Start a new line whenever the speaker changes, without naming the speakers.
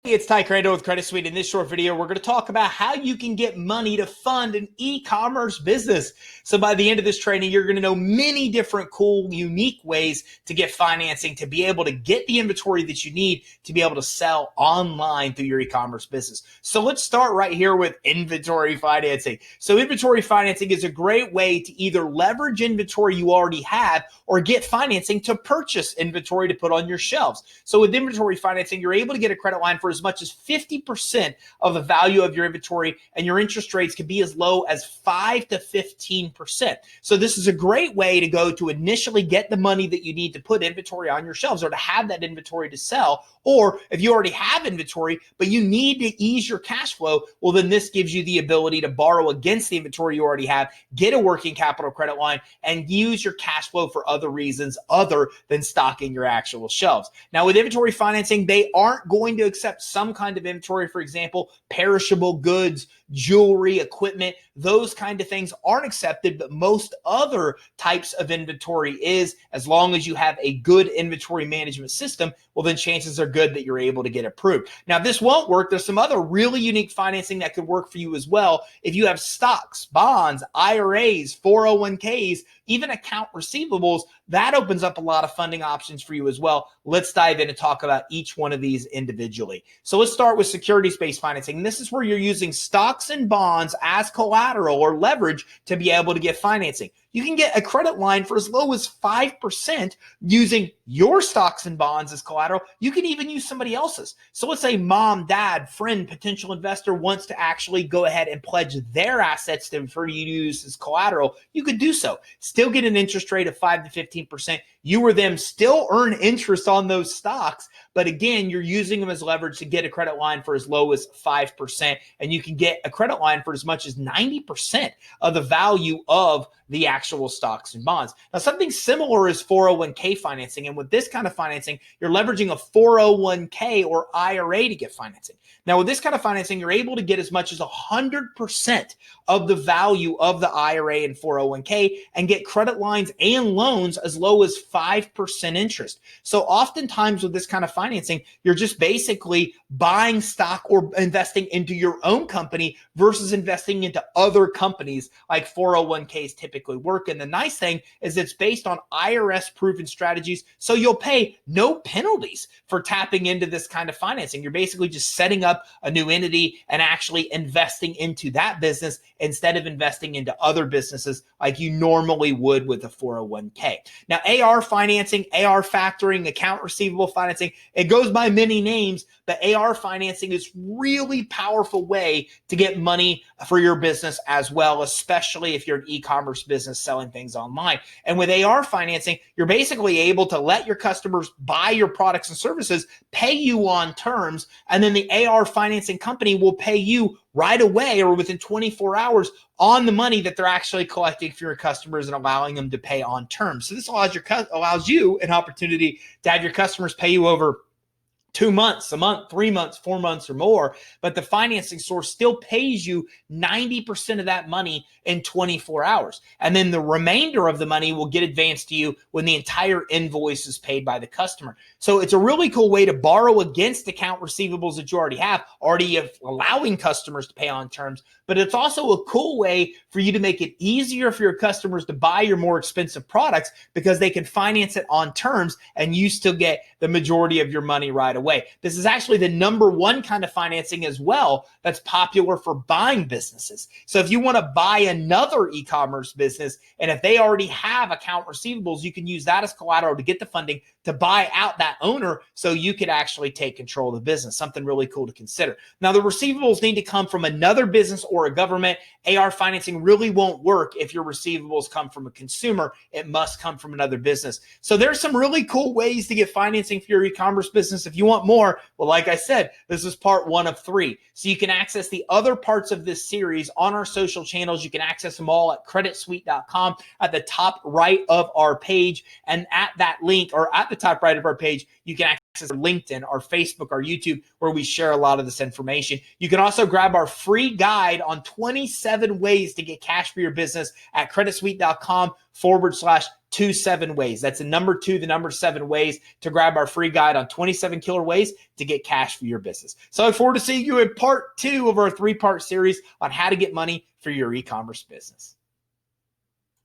Hey, it's Ty Crandall with Credit Suite. In this short video, we're going to talk about how you can get money to fund an e-commerce business. So by the end of this training, you're going to know many different cool, unique ways to get financing to be able to get the inventory that you need to be able to sell online through your e-commerce business. So let's start right here with inventory financing. So inventory financing is a great way to either leverage inventory you already have or get financing to purchase inventory to put on your shelves. So with inventory financing, you're able to get a credit line for as much as 50% of the value of your inventory, and your interest rates can be as low as 5 to 15%. So this is a great way to go to initially get the money that you need to put inventory on your shelves or to have that inventory to sell. Or if you already have inventory, but you need to ease your cash flow, well, then this gives you the ability to borrow against the inventory you already have, get a working capital credit line, and use your cash flow for other reasons other than stocking your actual shelves. Now, with inventory financing, they aren't going to accept some kind of inventory. For example, perishable goods, jewelry, equipment, those kind of things aren't accepted, but most other types of inventory is. As long as you have a good inventory management system, well, then chances are good that you're able to get approved. Now, if this won't work, there's some other really unique financing that could work for you as well. If you have stocks, bonds, IRAs, 401ks, even account receivables, that opens up a lot of funding options for you as well. Let's dive in and talk about each one of these individually. So let's start with securities-based financing. This is where you're using stocks and bonds as collateral or leverage to be able to get financing. You can get a credit line for as low as 5% using your stocks and bonds as collateral. You can even use somebody else's. So let's say mom, dad, friend, potential investor wants to actually go ahead and pledge their assets for you to use as collateral. You could do so. Still get an interest rate of 5 to 15%. You or them still earn interest on those stocks, but again, you're using them as leverage to get a credit line for as low as 5%, and you can get a credit line for as much as 90% of the value of the actual stocks and bonds. Now, something similar is 401k financing, and with this kind of financing, you're leveraging a 401k or IRA to get financing. Now, with this kind of financing, you're able to get as much as 100% of the value of the IRA and 401k and get credit lines and loans as low as 5% interest. So oftentimes with this kind of financing, you're just basically buying stock or investing into your own company versus investing into other companies like 401ks typically work. And the nice thing is it's based on IRS proven strategies. So you'll pay no penalties for tapping into this kind of financing. You're basically just setting up a new entity and actually investing into that business instead of investing into other businesses like you normally would with a 401k. Now, AR financing, AR factoring, account receivable financing, it goes by many names, but AR financing is really powerful way to get money for your business as well, especially if you're an e-commerce business selling things online. And with AR financing, you're basically able to let your customers buy your products and services, pay you on terms, and then the AR financing company will pay you right away or within 24 hours on the money that they're actually collecting for your customers and allowing them to pay on terms. So this allows you an opportunity to have your customers pay you over 2 months, a month, 3 months, 4 months or more, but the financing source still pays you 90% of that money in 24 hours. And then the remainder of the money will get advanced to you when the entire invoice is paid by the customer. So it's a really cool way to borrow against account receivables that you already have, allowing customers to pay on terms, but it's also a cool way for you to make it easier for your customers to buy your more expensive products because they can finance it on terms and you still get the majority of your money right away. This is actually the #1 kind of financing as well that's popular for buying businesses. So if you want to buy another e-commerce business, and if they already have account receivables, you can use that as collateral to get the funding to buy out that owner so you could actually take control of the business. Something really cool to consider. Now, the receivables need to come from another business or a government. AR financing really won't work if your receivables come from a consumer. It must come from another business. So there's some really cool ways to get financing for your e-commerce business. If you want more, well, like I said, this is part 1 of 3. So you can access the other parts of this series on our social channels. You can access them all at creditsuite.com at the top right of our page. And at that link, or at the top right of our page, you can access our LinkedIn, our Facebook, our YouTube, where we share a lot of this information. You can also grab our free guide on 27 ways to get cash for your business at creditsuite.com/27 ways. That's the number 2, the number 7 ways to grab our free guide on 27 killer ways to get cash for your business. So I look forward to seeing you in part 2 of our 3-part series on how to get money for your e-commerce business.